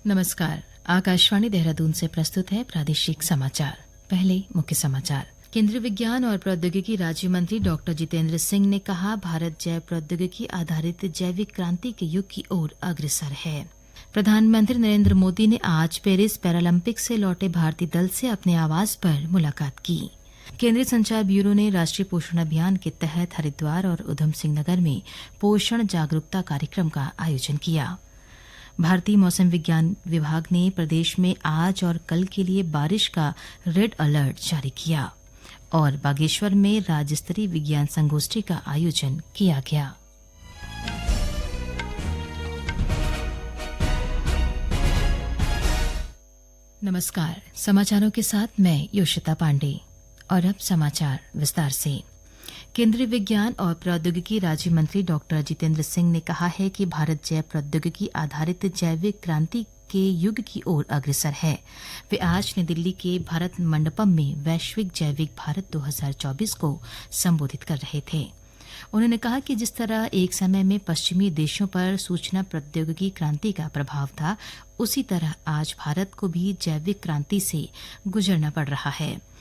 नमस्कार। आकाशवाणी देहरादून से प्रस्तुत है प्रादेशिक समाचार। पहले मुख्य समाचार। केंद्रीय विज्ञान और प्रौद्योगिकी राज्य मंत्री डॉक्टर जितेंद्र सिंह ने कहा, भारत जैव प्रौद्योगिकी आधारित जैविक क्रांति के युग की ओर अग्रसर है। प्रधानमंत्री नरेंद्र मोदी ने आज पेरिस पैरालंपिक से लौटे भारतीय दल से अपने आवास पर मुलाकात की। केंद्रीय संचार ब्यूरो ने राष्ट्रीय पोषण अभियान के तहत हरिद्वार और उधम सिंह नगर में पोषण जागरूकता कार्यक्रम का आयोजन किया। भारतीय मौसम विज्ञान विभाग ने प्रदेश में आज और कल के लिए बारिश का रेड अलर्ट जारी किया और बागेश्वर में राज्य स्तरीय विज्ञान संगोष्ठी का आयोजन किया गया। नमस्कार। समाचारों के साथ मैं योशिता पांडे। और अब समाचार विस्तार से। केंद्रीय विज्ञान और प्रौद्योगिकी राज्य मंत्री डॉक्टर जितेंद्र सिंह ने कहा है कि भारत जैव प्रौद्योगिकी आधारित जैविक क्रांति के युग की ओर अग्रसर है। वे आज नई दिल्ली के भारत मंडपम में वैश्विक जैविक भारत 2024 को संबोधित कर रहे थे। उन्होंने कहा कि जिस तरह एक समय में पश्चिमी देशों पर सूचना प्रौद्योगिकी क्रांति का प्रभाव था, उसी तरह आज भारत को भी जैविक क्रांति से गुजरना पड़ रहा है।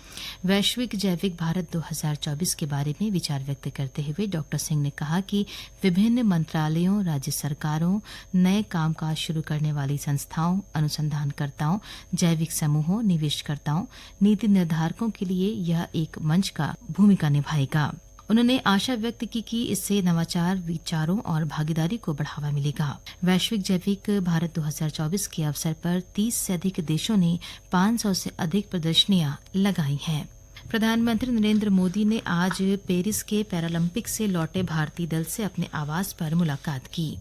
वैश्विक जैविक भारत 2024 के बारे में विचार व्यक्त करते हुए डॉक्टर सिंह ने कहा कि विभिन्न मंत्रालयों, राज्य सरकारों, नए कामकाज शुरू करने वाली संस्थाओं, अनुसंधानकर्ताओं, जैविक समूहों, निवेशकर्ताओं, नीति निर्धारकों के लिए यह एक मंच का भूमिका निभाएगा। उन्होंने आशा व्यक्त की कि इससे नवाचार, विचारों और भागीदारी को बढ़ावा मिलेगा। वैश्विक जैविक भारत 2024 के अवसर पर 30 से अधिक देशों ने 500 से अधिक प्रदर्शनियां लगाई हैं। प्रधानमंत्री नरेंद्र मोदी ने आज पेरिस के पैरालंपिक से लौटे भारतीय दल से अपने आवास पर मुलाकात की।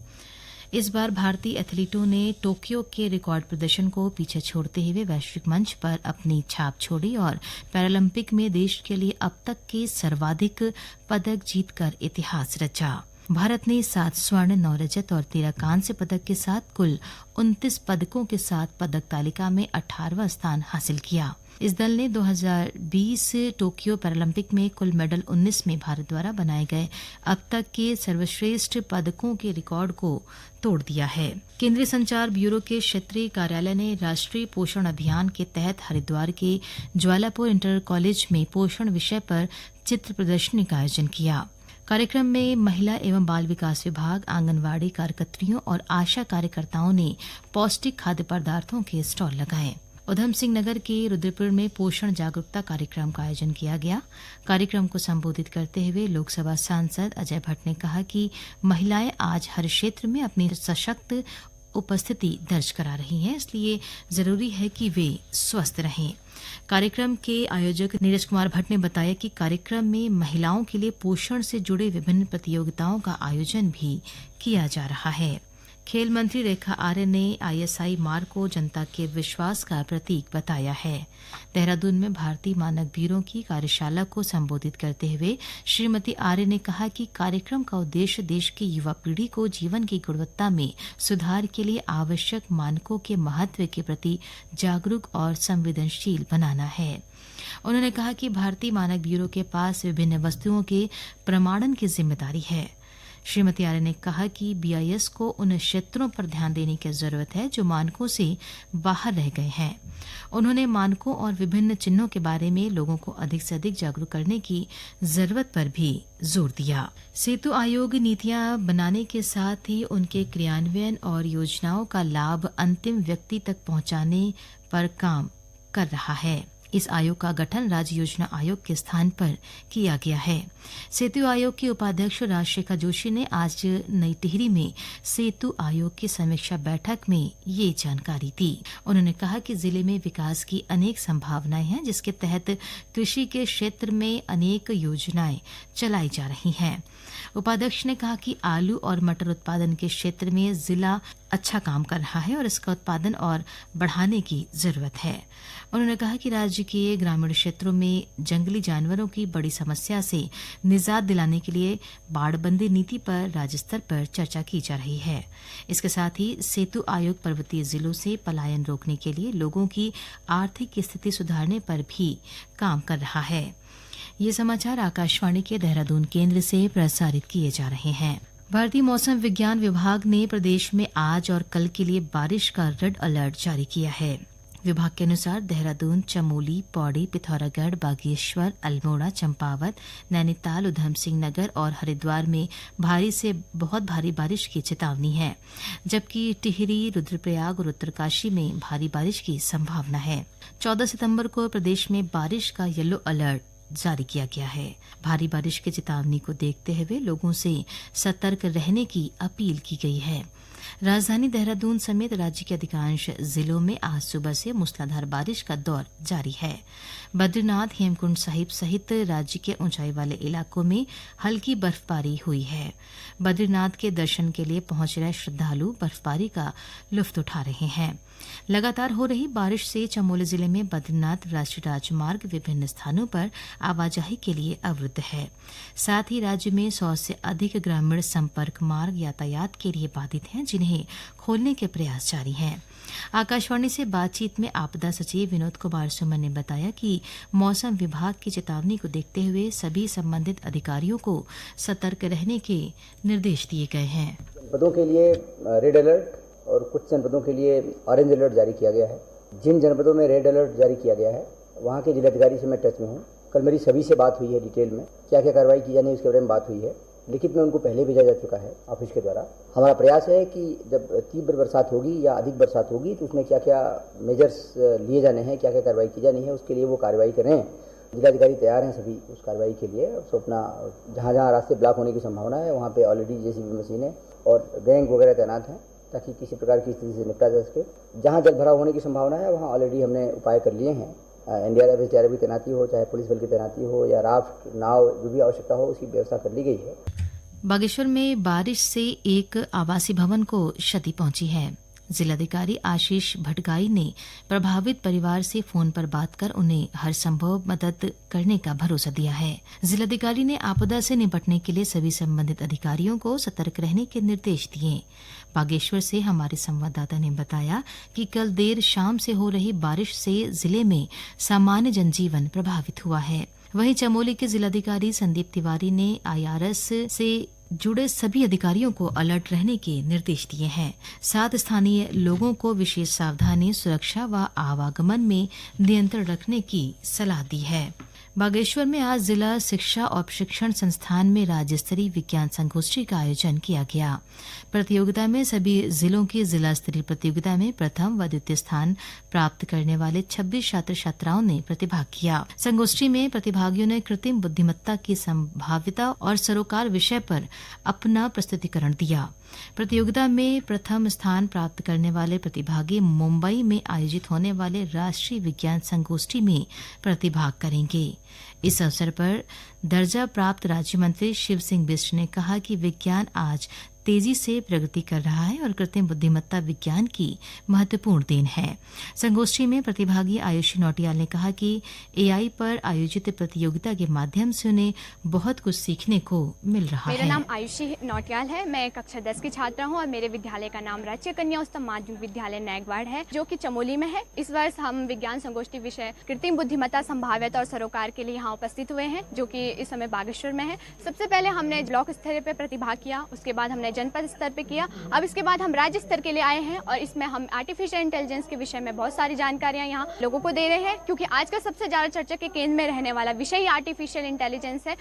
इस बार भारतीय एथलीटों ने टोक्यो के रिकॉर्ड प्रदर्शन को पीछे छोड़ते हुए वैश्विक मंच पर अपनी छाप छोड़ी और पैरालंपिक में देश के लिए अब तक के सर्वाधिक पदक जीतकर इतिहास रचा। भारत ने 7 स्वर्ण, 9 रजत और 13 कांस्य पदक के साथ कुल 29 पदकों के साथ पदक तालिका में 18वां स्थान हासिल किया। इस दल ने 2020 टोक्यो पैरालंपिक में कुल मेडल 19 में भारत द्वारा बनाए गए अब तक के सर्वश्रेष्ठ पदकों के रिकॉर्ड को तोड़ दिया है। केंद्रीय संचार ब्यूरो के क्षेत्रीय कार्यालय ने राष्ट्रीय पोषण अभियान के तहत हरिद्वार के ज्वालापुर इंटर कॉलेज में पोषण विषय पर चित्र प्रदर्शनी का आयोजन किया। कार्यक्रम में महिला एवं बाल विकास विभाग, आंगनवाड़ी कार्यकर्त्रियों और आशा कार्यकर्ताओं ने पौष्टिक खाद्य पदार्थों के स्टॉल लगाए। उधम सिंह नगर के रुद्रपुर में पोषण जागरूकता कार्यक्रम का आयोजन किया गया। कार्यक्रम को संबोधित करते हुए लोकसभा सांसद अजय भट्ट ने कहा कि महिलाएं आज हर क्षेत्र में अपनी सशक्त उपस्थिति दर्ज करा रही हैं, इसलिए जरूरी है कि वे स्वस्थ रहें। कार्यक्रम के आयोजक नीरज कुमार भट्ट ने बताया कि कार्यक्रम में महिलाओं के लिए पोषण से जुड़े विभिन्न प्रतियोगिताओं का आयोजन भी किया जा रहा है। खेल मंत्री रेखा आर्य ने ISI मार्ग को जनता के विश्वास का प्रतीक बताया है। देहरादून में भारतीय मानक ब्यूरो की कार्यशाला को संबोधित करते हुए श्रीमती आर्य ने कहा कि कार्यक्रम का उद्देश्य देश की युवा पीढ़ी को जीवन की गुणवत्ता में सुधार के लिए आवश्यक मानकों के महत्व के प्रति जागरूक और संवेदनशील बनाना है। उन्होंने कहा कि भारतीय मानक ब्यूरो के पास विभिन्न वस्तुओं के प्रमाणन की जिम्मेदारी है। श्रीमती आर्य ने कहा कि BIS को उन क्षेत्रों पर ध्यान देने की जरूरत है जो मानकों से बाहर रह गए हैं। उन्होंने मानकों और विभिन्न चिन्हों के बारे में लोगों को अधिक से अधिक जागरूक करने की जरूरत पर भी जोर दिया। सेतु आयोग नीतियां बनाने के साथ ही उनके क्रियान्वयन और योजनाओं का लाभ अंतिम व्यक्ति तक पहुंचाने पर काम कर रहा है। इस आयोग का गठन राज्य योजना आयोग के स्थान पर किया गया है। सेतु आयोग के उपाध्यक्ष राजशेखर जोशी ने आज नई टिहरी में सेतु आयोग की समीक्षा बैठक में ये जानकारी दी। उन्होंने कहा कि जिले में विकास की अनेक संभावनाएं हैं, जिसके तहत कृषि के क्षेत्र में अनेक योजनाएं चलाई जा रही हैं। उपाध्यक्ष ने कहा कि आलू और मटर उत्पादन के क्षेत्र में जिला अच्छा काम कर रहा है और इसका उत्पादन और बढ़ाने की जरूरत है। उन्होंने कहा कि राज्य के ग्रामीण क्षेत्रों में जंगली जानवरों की बड़ी समस्या से निजात दिलाने के लिए बाड़बंदी नीति पर राज्य स्तर पर चर्चा की जा रही है। इसके साथ ही सेतु आयोग पर्वतीय जिलों से पलायन रोकने के लिए लोगों की आर्थिक स्थिति सुधारने पर भी काम कर रहा है। ये समाचार आकाशवाणी के देहरादून केंद्र से प्रसारित किए जा रहे हैं। भारतीय मौसम विज्ञान विभाग ने प्रदेश में आज और कल के लिए बारिश का रेड अलर्ट जारी किया है। विभाग के अनुसार देहरादून, चमोली, पौड़ी, पिथौरागढ़, बागेश्वर, अल्मोड़ा, चंपावत, नैनीताल, उधमसिंह नगर और हरिद्वार में भारी से बहुत भारी बारिश की चेतावनी है, जबकि टिहरी, रुद्रप्रयाग और उत्तरकाशी में भारी बारिश की संभावना है। 14 सितंबर को प्रदेश में बारिश का येलो अलर्ट जारी किया गया है। भारी बारिश की चेतावनी को देखते हुए लोगों से सतर्क रहने की अपील की गई है। राजधानी देहरादून समेत राज्य के अधिकांश जिलों में आज सुबह से मूसलाधार बारिश का दौर जारी है। बद्रीनाथ, हेमकुंड साहिब सहित राज्य के ऊंचाई वाले इलाकों में हल्की बर्फबारी हुई है। बद्रीनाथ के दर्शन के लिए पहुंच रहे श्रद्धालु बर्फबारी का लुत्फ उठा रहे हैं। लगातार हो रही बारिश से चमोली जिले में बद्रीनाथ राष्ट्रीय राजमार्ग विभिन्न स्थानों पर आवाजाही के लिए अवरुद्ध है। साथ ही राज्य में 100 से अधिक ग्रामीण संपर्क मार्ग यातायात के लिए बाधित हैं, जिन्हें खोलने के प्रयास जारी हैं। आकाशवाणी से बातचीत में आपदा सचिव विनोद कुमार सुमन ने बताया कि मौसम विभाग की चेतावनी को देखते हुए सभी संबंधित अधिकारियों को सतर्क रहने के निर्देश दिए गए हैं। जनपदों के लिए रेड अलर्ट और कुछ जनपदों के लिए ऑरेंज अलर्ट जारी किया गया है। जिन जनपदों में रेड अलर्ट जारी किया गया है वहाँ के जिलाधिकारी से मैं टच में हूँ। कल मेरी सभी से बात हुई है, डिटेल में क्या क्या कार्रवाई की जानी है उसके बारे में बात हुई है। लिखित में उनको पहले भेजा जा चुका है ऑफिस के द्वारा। हमारा प्रयास है कि जब तीव्र बरसात होगी या अधिक बरसात होगी तो उसमें क्या क्या मेजर्स लिए जाने हैं, क्या क्या कार्रवाई की जानी है, उसके लिए वो कार्रवाई करें। जिलाधिकारी तैयार हैं सभी उस कार्रवाई के लिए। तो अपना जहाँ जहाँ रास्ते ब्लॉक होने की संभावना है वहाँ पे ऑलरेडी जेसीबी मशीनें और गैंग वगैरह तैनात हैं ताकि किसी प्रकार की स्थिति से निपटा जा सके। जहाँ जल भराव होने की संभावना है वहाँ ऑलरेडी हमने उपाय कर लिए हैं। एनडीआरएफ, एसडीआरएफ की तैनाती हो, चाहे पुलिस बल की तैनाती हो या राफ्ट, नाव, जो भी आवश्यकता हो उसकी व्यवस्था कर ली गई है। बागेश्वर में बारिश से एक आवासीय भवन को क्षति पहुंची है। जिलाधिकारी आशीष भटगाई ने प्रभावित परिवार से फोन पर बात कर उन्हें हर संभव मदद करने का भरोसा दिया है। जिलाधिकारी ने आपदा से निपटने के लिए सभी संबंधित अधिकारियों को सतर्क रहने के निर्देश दिए। बागेश्वर से हमारे संवाददाता ने बताया कि कल देर शाम से हो रही बारिश से जिले में सामान्य जनजीवन प्रभावित हुआ है। वहीं चमोली के जिलाधिकारी संदीप तिवारी ने आईआरएस से जुड़े सभी अधिकारियों को अलर्ट रहने के निर्देश दिए हैं। साथ स्थानीय लोगों को विशेष सावधानी, सुरक्षा व आवागमन में नियंत्रण रखने की सलाह दी है। बागेश्वर में आज जिला शिक्षा और प्रशिक्षण संस्थान में राज्य स्तरीय विज्ञान संगोष्ठी का आयोजन किया गया। प्रतियोगिता में सभी जिलों की जिला स्तरीय प्रतियोगिता में प्रथम व द्वितीय स्थान प्राप्त करने वाले 26 छात्र छात्राओं ने प्रतिभाग किया। संगोष्ठी में प्रतिभागियों ने कृत्रिम बुद्धिमत्ता की संभाव्यता और सरोकार विषय पर अपना प्रस्तुतिकरण दिया। प्रतियोगिता में प्रथम स्थान प्राप्त करने वाले प्रतिभागी मुंबई में आयोजित होने वाले राष्ट्रीय विज्ञान संगोष्ठी में प्रतिभाग करेंगे। इस अवसर पर दर्जा प्राप्त राज्य मंत्री शिव सिंह बिष्ट ने कहा कि विज्ञान आज तेजी से प्रगति कर रहा है और कृत्रिम बुद्धिमत्ता विज्ञान की महत्वपूर्ण देन है। संगोष्ठी में प्रतिभागी आयुषी नौटियाल ने कहा कि एआई पर आयोजित प्रतियोगिता के माध्यम से उन्हें बहुत कुछ सीखने को मिल रहा है। मेरा नाम आयुषी नौटियाल है। मैं कक्षा 10 की छात्रा हूँ और मेरे विद्यालय का नाम राज्य कन्या उच्चतम माध्यमिक विद्यालय नैगवाड़ है, जो कि चमोली में है। इस वर्ष हम विज्ञान संगोष्ठी विषय कृत्रिम बुद्धिमत्ता, संभाव्यता और सरोकार के लिए यहाँ उपस्थित हुए हैं, जो कि इस समय बागेश्वर में है। सबसे पहले हमने ब्लॉक स्तर पर प्रतिभाग किया, उसके बाद हमने जनपद स्तर पे किया। अब इसके बाद हम राज्य स्तर के लिए आए हैं और इसमें हम आर्टिफिशियल इंटेलिजेंस के विषय में बहुत सारी जानकारियां यहाँ लोगों को दे रहे हैं, क्योंकि आज का सबसे ज्यादा चर्चा के केंद्र में रहने वाला विषय ही आर्टिफिशियल इंटेलिजेंस है।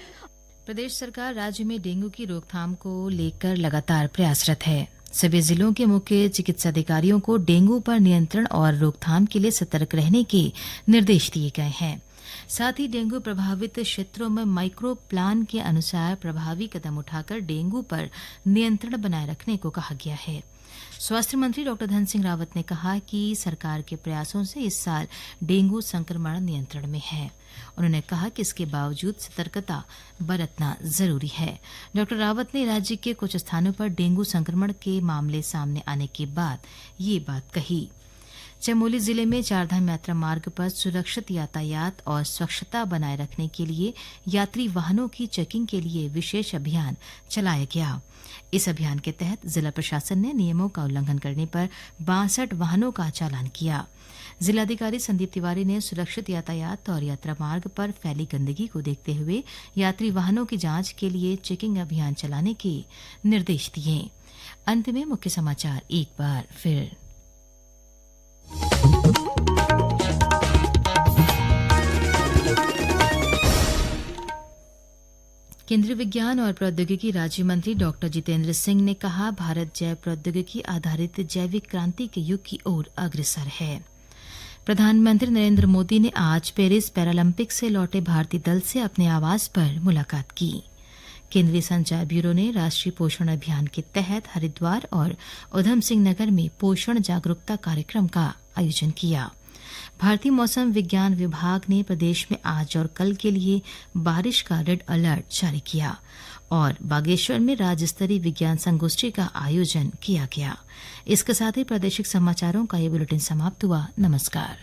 प्रदेश सरकार राज्य में डेंगू की रोकथाम को लेकर लगातार प्रयासरत है। सभी जिलों के मुख्य चिकित्सा अधिकारियों को डेंगू पर नियंत्रण और रोकथाम के लिए सतर्क रहने के निर्देश दिए गए हैं। साथ ही डेंगू प्रभावित क्षेत्रों में माइक्रो प्लान के अनुसार प्रभावी कदम उठाकर डेंगू पर नियंत्रण बनाए रखने को कहा गया है। स्वास्थ्य मंत्री डॉ धन सिंह रावत ने कहा कि सरकार के प्रयासों से इस साल डेंगू संक्रमण नियंत्रण में है। उन्होंने कहा कि इसके बावजूद सतर्कता बरतना जरूरी है। डॉ रावत ने राज्य के कुछ स्थानों पर डेंगू संक्रमण के मामले सामने आने के बाद ये बात कही। चमोली जिले में चारधाम यात्रा मार्ग पर सुरक्षित यातायात और स्वच्छता बनाए रखने के लिए यात्री वाहनों की चेकिंग के लिए विशेष अभियान चलाया गया। इस अभियान के तहत जिला प्रशासन ने नियमों का उल्लंघन करने पर 62 वाहनों का चालान किया। जिलाधिकारी संदीप तिवारी ने सुरक्षित यातायात और यात्रा मार्ग पर फैली गंदगी को देखते हुए यात्री वाहनों की जांच के लिए चेकिंग अभियान चलाने के निर्देश दिए। अंत में मुख्य समाचार एक बार फिर। केंद्रीय विज्ञान और प्रौद्योगिकी राज्य मंत्री डॉक्टर जितेंद्र सिंह ने कहा, भारत जैव प्रौद्योगिकी आधारित जैविक क्रांति के युग की ओर अग्रसर है। प्रधानमंत्री नरेंद्र मोदी ने आज पेरिस पैरालंपिक से लौटे भारतीय दल से अपने आवास पर मुलाकात की। केंद्रीय संचार ब्यूरो ने राष्ट्रीय पोषण अभियान के तहत हरिद्वार और उधम सिंह नगर में पोषण जागरूकता कार्यक्रम का आयोजन किया। भारतीय मौसम विज्ञान विभाग ने प्रदेश में आज और कल के लिए बारिश का रेड अलर्ट जारी किया और बागेश्वर में राज्य स्तरीय विज्ञान संगोष्ठी का आयोजन किया गया। इसके साथ ही प्रादेशिक समाचारों का ये बुलेटिन समाप्त हुआ। नमस्कार।